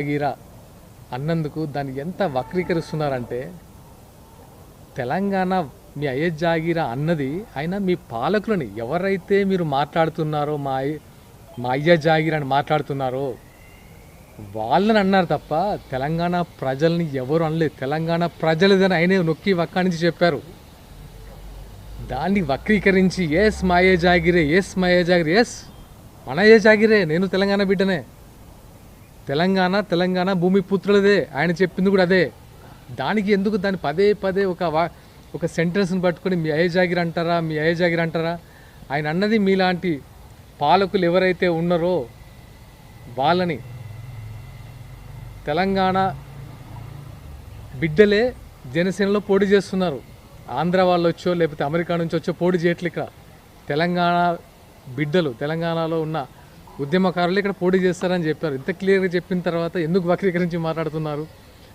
జాగీరా అన్నందుకు దాన్ని ఎంత వక్రీకరిస్తున్నారంటే, తెలంగాణ మీ అయ్య జాగీరా అన్నది ఆయన మీ పాలకులని ఎవరైతే మీరు మాట్లాడుతున్నారో మా అయ్య జాగీరా అని మాట్లాడుతున్నారో వాళ్ళని అన్నారు తప్ప తెలంగాణ ప్రజల్ని ఎవరు అనలేదు. తెలంగాణ ప్రజలదని ఆయనే నొక్కి వక్కానించి చెప్పారు. దాన్ని వక్రీకరించి ఎస్ మా అయ్య జాగిరే, ఎస్ మా అయ్య జాగిరే, ఎస్ మన అయ్య జాగిరే, నేను తెలంగాణ బిడ్డనే, తెలంగాణ భూమి పుత్రులదే, ఆయన చెప్పింది కూడా అదే. దానికి ఎందుకు దాన్ని పదే పదే ఒక సెంటెన్స్ని పట్టుకొని మీ అయ్య జాగిరి అంటారా, మీ అయ్య జాగిరి అంటారా? ఆయన అన్నది మీలాంటి పాలకులు ఎవరైతే ఉన్నారో వాళ్ళని, తెలంగాణ బిడ్డలే జనసేనలో పోటీ చేస్తున్నారు. ఆంధ్ర వాళ్ళు వచ్చో లేకపోతే అమెరికా నుంచి వచ్చో పోటీ చేయట్లే. ఇక్కడ తెలంగాణ బిడ్డలు, తెలంగాణలో ఉన్న ఉద్యమకారులు ఇక్కడ పోటీ చేస్తారని చెప్పారు. ఇంత క్లియర్గా చెప్పిన తర్వాత ఎందుకు వక్రీకరించి మాట్లాడుతున్నారు?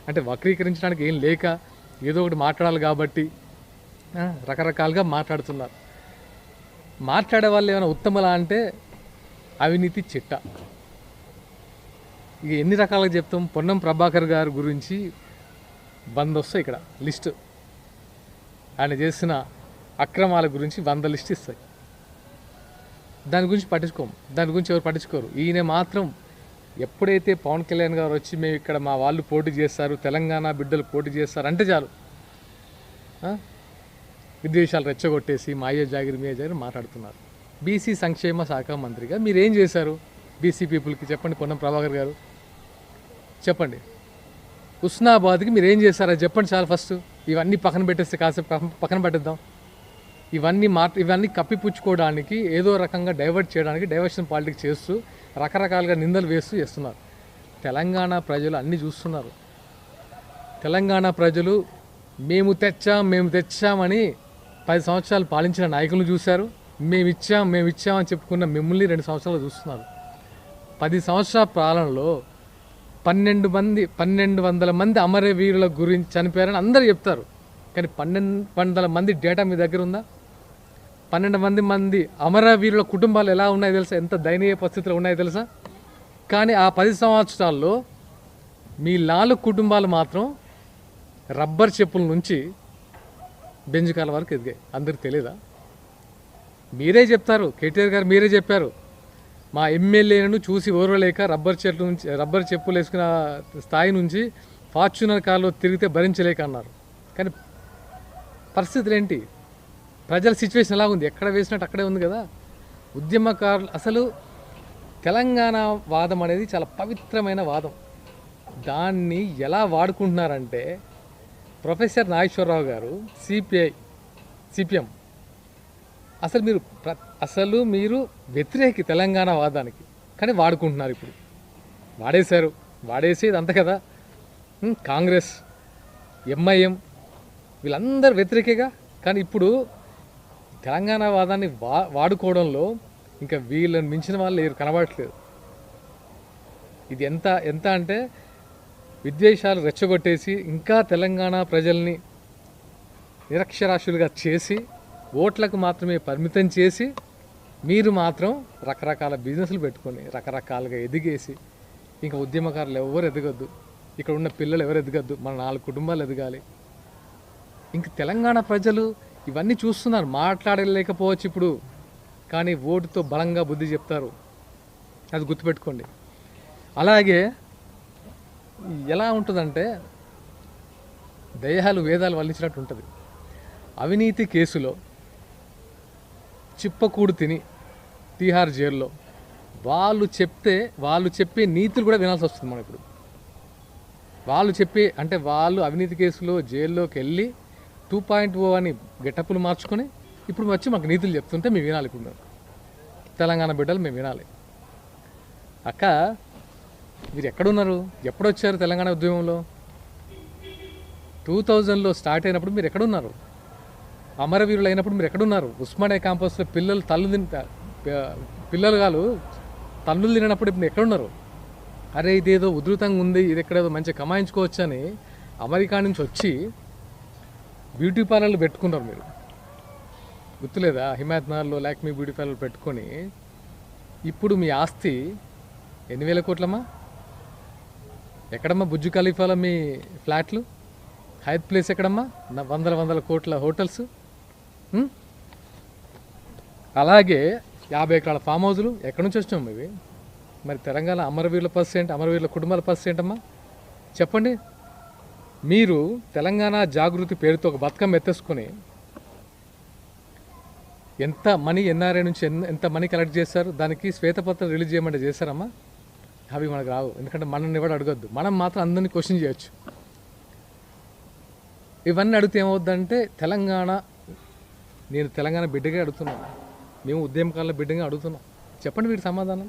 అంటే వక్రీకరించడానికి ఏం లేక ఏదో ఒకటి మాట్లాడాలి కాబట్టి రకరకాలుగా మాట్లాడుతున్నారు. మాట్లాడే వాళ్ళు ఏమైనా ఉత్తమలా అంటే అవినీతి చిట్ట. ఇక ఎన్ని రకాలుగా చెప్తాం? పొన్నం ప్రభాకర్ గారి గురించి 100 వస్తాయి ఇక్కడ లిస్టు. ఆయన చేసిన అక్రమాల గురించి 100 లిస్ట్ ఇస్తాయి. దాని గురించి పట్టించుకోము, దాని గురించి ఎవరు పట్టించుకోరు. ఈయన మాత్రం ఎప్పుడైతే పవన్ కళ్యాణ్ గారు వచ్చి మేము ఇక్కడ మా వాళ్ళు పోటీ చేస్తారు, తెలంగాణ బిడ్డలు పోటీ చేస్తారు అంటే చాలు విద్వేషాలు రెచ్చగొట్టేసి మా అయ్య జాగిరి మీ అయ్య జాగిరి మాట్లాడుతున్నారు. బీసీ సంక్షేమ శాఖ మంత్రిగా మీరు ఏం చేశారు బీసీ పీపుల్కి? చెప్పండి పొన్నం ప్రభాకర్ గారు, చెప్పండి. హుస్నాబాద్కి మీరు ఏం చేశారో చెప్పండి చాలు. ఫస్ట్ ఇవన్నీ పక్కన పెట్టేస్తే కాసేపు పక్కన పెట్టేద్దాం. ఇవన్నీ కప్పిపుచ్చుకోవడానికి, ఏదో రకంగా డైవర్ట్ చేయడానికి డైవర్షన్ పాలిటిక్స్ చేస్తూ రకరకాలుగా నిందలు వేస్తూ చేస్తున్నారు. తెలంగాణ ప్రజలు అన్నీ చూస్తున్నారు. తెలంగాణ ప్రజలు మేము తెచ్చామని 10 సంవత్సరాలు పాలించిన నాయకులను చూశారు. మేము ఇచ్చామని చెప్పుకున్న మిమ్మల్ని 2 సంవత్సరాలు చూస్తున్నారు. 10 సంవత్సరాల పాలనలో 1200 మంది అమరవీరుల గురించి చనిపోయారని అందరూ చెప్తారు. కానీ 1200 మంది డేటా మీ దగ్గర ఉందా? 12 మంది అమరవీరుల కుటుంబాలు ఎలా ఉన్నాయో తెలుసా? ఎంత దయనీయ పరిస్థితులు ఉన్నాయో తెలుసా? కానీ ఆ 10 సంవత్సరాల్లో మీ 4 కుటుంబాలు మాత్రం రబ్బర్ చెప్పుల నుంచి బెంజ్ కాల వరకు ఎదిగాయి. అందరికి తెలియదా? మీరే చెప్తారు, కేటీఆర్ గారు మీరే చెప్పారు, మా ఎమ్మెల్యేలను చూసి ఓర్వలేక రబ్బర్ చెప్పులు వేసుకున్న స్థాయి నుంచి ఫార్చ్యూనర్ కార్లో తిరిగితే భరించలేక అన్నారు. కానీ పరిస్థితులు ఏంటి? ప్రజల సిచ్యువేషన్ ఎలా ఉంది? ఎక్కడ వేసినట్టు అక్కడే ఉంది కదా. ఉద్యమకారులు అసలు తెలంగాణ వాదం అనేది చాలా పవిత్రమైన వాదం. దాన్ని ఎలా వాడుకుంటున్నారంటే, ప్రొఫెసర్ నాగేశ్వరరావు గారు సిపిఎం అసలు మీరు వ్యతిరేకి తెలంగాణ వాదానికి, కానీ వాడుకుంటున్నారు. ఇప్పుడు వాడేసేది అంత కదా. కాంగ్రెస్, ఎంఐఎం వీళ్ళందరూ వ్యతిరేకేగా. కానీ ఇప్పుడు తెలంగాణ వాదాన్ని వాడుకోవడంలో ఇంకా వీళ్ళని మించిన వాళ్ళు లేరు, కనబడట్లేదు. ఇది ఎంత అంటే విద్వేషాలు రెచ్చగొట్టేసి ఇంకా తెలంగాణ ప్రజల్ని నిరక్షరాస్యులుగా చేసి ఓట్లకు మాత్రమే పరిమితం చేసి మీరు మాత్రం రకరకాల బిజినెస్లు పెట్టుకొని రకరకాలుగా ఎదిగేసి ఇంకా ఉద్యమకారులు ఎవరు ఎదగద్దు, ఇక్కడ ఉన్న పిల్లలు ఎవరు ఎదగద్దు, మన 4 కుటుంబాలు ఎదగాలి. ఇంక తెలంగాణ ప్రజలు ఇవన్నీ చూస్తున్నారు. మాట్లాడలేకపోవచ్చు ఇప్పుడు, కానీ ఓటుతో బలంగా బుద్ధి చెప్తారు. అది గుర్తుపెట్టుకోండి. అలాగే ఎలా ఉంటుందంటే దయ్యాలు వేదాలు వల్లించినట్టు ఉంటుంది. అవినీతి కేసులో చిప్పకూడు తిని తీహార్ జైల్లో వాళ్ళు చెప్పే నీతులు కూడా వినాల్సి వస్తుంది. మనం ఇప్పుడు వాళ్ళు అవినీతి కేసులో జైల్లోకి వెళ్ళి 2.0 అని గెటప్పులు మార్చుకొని ఇప్పుడు వచ్చి మాకు నీతులు చెప్తుంటే మేము వినాలి. ఇప్పుడు మేము తెలంగాణ బిడ్డలు మేము వినాలి. అక్క మీరు ఎక్కడున్నారు? ఎప్పుడొచ్చారు తెలంగాణ ఉద్యమంలో? 2000లో స్టార్ట్ అయినప్పుడు మీరు ఎక్కడున్నారు? అమరవీరులు అయినప్పుడు మీరు ఎక్కడున్నారు? ఉస్మానియా క్యాంపస్లో తల్లులు తినప్పుడు ఇప్పుడు ఎక్కడున్నారు? అరే ఇదేదో ఉధృతంగా ఉంది, ఇది ఎక్కడేదో మంచిగా కమాయించుకోవచ్చు అని అమెరికా నుంచి వచ్చి బ్యూటీ పార్లర్లు పెట్టుకున్నారు. మీరు గుర్తులేదా? హిమాయత్ నగర్లో లాక్మీ బ్యూటీ పార్లర్ పెట్టుకొని ఇప్పుడు మీ ఆస్తి 8,000 కోట్లమ్మా ఎక్కడమ్మా బుజ్జు ఖలీఫాలో మీ ఫ్లాట్లు? హైత్ ప్లేస్ ఎక్కడమ్మా? వందల కోట్ల హోటల్స్. అలాగే 50 ఎకరాల ఫామ్ హౌజులు ఎక్కడి నుంచి వచ్చినాం ఇవి? మరి తెలంగాణ అమరవీరుల పర్సెంట్, అమరవీరుల కుటుంబాల పర్సెంట్ అమ్మా చెప్పండి. మీరు తెలంగాణ జాగృతి పేరుతో ఒక బతుకమ్మ ఎత్తేసుకొని ఎంత మనీ ఎన్ఆర్ఐ నుంచి ఎంత మనీ కలెక్ట్ చేస్తారు? దానికి శ్వేతపత్రం రిలీజ్ చేయమంటే చేస్తారమ్మా? అవి మనకు రావు, ఎందుకంటే మనల్ని ఎవరు అడగొద్దు. మనం మాత్రం అందరినీ క్వశ్చన్ చేయొచ్చు. ఇవన్నీ అడిగితే ఏమవుద్దంటే నేను తెలంగాణ బిడ్డగా అడుగుతున్నాను, మేము ఉద్యమకాల బిడ్డగా అడుగుతున్నాం. చెప్పండి వీటి సమాధానం.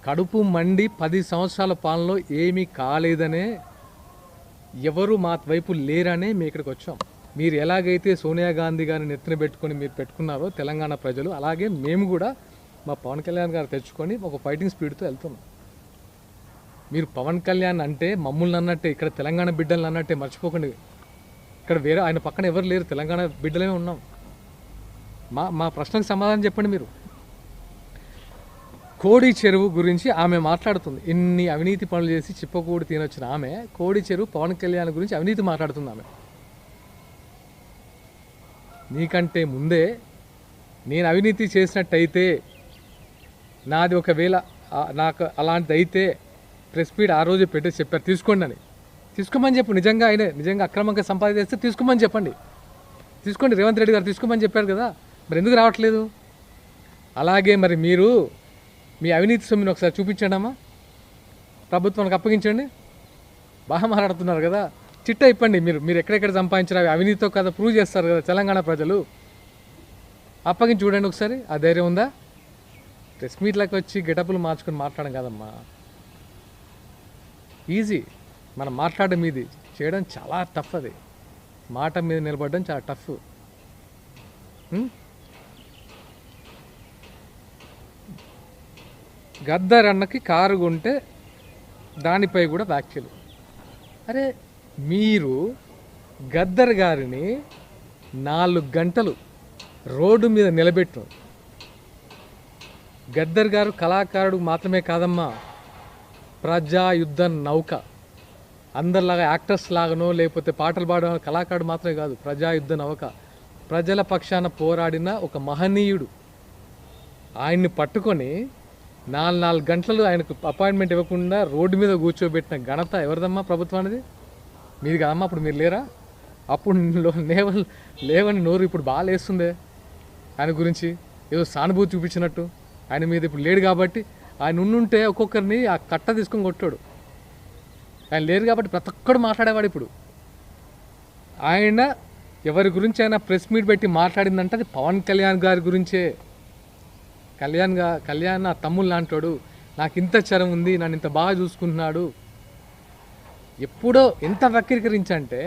కడుపు మండి 10 సంవత్సరాల పాలనలో ఏమీ కాలేదనే, ఎవరు మా వైపు లేరనే మేము ఇక్కడికి వచ్చాం. మీరు ఎలాగైతే సోనియా గాంధీ గారిని నెత్తిన పెట్టుకొని మీరు పెట్టుకున్నారో తెలంగాణ ప్రజలు, అలాగే మేము కూడా మా పవన్ కళ్యాణ్ గారు తెచ్చుకొని ఒక ఫైటింగ్ స్పీడ్తో వెళ్తున్నాం. మీరు పవన్ కళ్యాణ్ అంటే మమ్మల్ని అన్నట్టే, ఇక్కడ తెలంగాణ బిడ్డలను అన్నట్టే మర్చిపోకండి. ఇక్కడ వేరే ఆయన పక్కన ఎవరు లేరు, తెలంగాణ బిడ్డలే ఉన్నాం. మా ప్రశ్నకు సమాధానం చెప్పండి మీరు. కోడి చెరువు గురించి ఆమె మాట్లాడుతుంది. ఇన్ని అవినీతి పనులు చేసి చిప్పకూడి తినొచ్చిన ఆమె కోడి చెరువు పవన్ కళ్యాణ్ గురించి అవినీతి మాట్లాడుతుంది. ఆమె నీకంటే ముందే నేను అవినీతి చేసినట్టయితే, నాది ఒకవేళ నాకు అలాంటిది అయితే ప్రెస్ మీట్ ఆ రోజు పెట్టి చెప్పారు తీసుకోండి అని. తీసుకోమని చెప్పు. నిజంగా అక్రమంగా సంపాదిస్తే తీసుకోమని చెప్పండి. తీసుకోండి, రేవంత్ రెడ్డి గారు తీసుకోమని చెప్పారు కదా, మరి ఎందుకు రావట్లేదు? అలాగే మరి మీరు మీ అవినీతి సొమ్ముని ఒకసారి చూపించండి అమ్మా, ప్రభుత్వానికి అప్పగించండి. బాగా మాట్లాడుతున్నారు కదా, చిట్టా ఇప్పండి. మీరు ఎక్కడెక్కడ సంపాదించారు అవి అవినీతితో కదా ప్రూవ్ చేస్తారు కదా తెలంగాణ ప్రజలు. అప్పగించి చూడండి ఒకసారి. ఆ ధైర్యం ఉందా? ప్రెస్ మీట్లకు వచ్చి గెటప్లు మార్చుకొని మాట్లాడడం కాదమ్మా. ఈజీ, మనం మాట్లాడడం ఇది చేయడం చాలా టఫ్. అది మాట మీద నిలబడడం చాలా టఫ్. గద్దర్ అన్నకి కారు కొంటే దానిపై కూడా వ్యాఖ్యలు. అరే మీరు గద్దర్ గారిని 4 గంటలు రోడ్డు మీద నిలబెట్టారు. గద్దర్ గారు కళాకారుడు మాత్రమే కాదమ్మా, ప్రజాయుద్ధ నౌక. అందరిలాగా యాక్టర్స్ లాగానో లేకపోతే పాటలు పాడడం కళాకారుడు మాత్రమే కాదు, ప్రజాయుద్ధ నౌక. ప్రజల పక్షాన పోరాడిన ఒక మహనీయుడు. ఆయన్ని పట్టుకొని 4 గంటలు ఆయనకు అపాయింట్మెంట్ ఇవ్వకుండా రోడ్డు మీద కూర్చోబెట్టిన ఘనత ఎవరిదమ్మా? ప్రభుత్వానిది, మీది కదమ్మా. అప్పుడు మీరు లేరా? అప్పుడు లేవని నోరు ఇప్పుడు బాగా లేస్తుందే ఆయన గురించి, ఏదో సానుభూతి చూపించినట్టు. ఆయన మీద ఇప్పుడు లేడు కాబట్టి, ఆయన ఉండుంటే ఒక్కొక్కరిని ఆ కట్ట తీసుకొని కొట్టాడు. ఆయన లేరు కాబట్టి ప్రతి ఒక్కడు మాట్లాడేవాడు. ఇప్పుడు ఆయన ఎవరి గురించి అయినా ప్రెస్ మీట్ పెట్టి మాట్లాడిందంటే అది పవన్ కళ్యాణ్ గారి గురించే. కళ్యాణ్ నా తమ్ముళ్ళు లాంటాడు, నాకు ఇంత చరం ఉంది, నన్ను ఇంత బాగా చూసుకుంటున్నాడు. ఎప్పుడో ఎంత వక్రీకరించంటే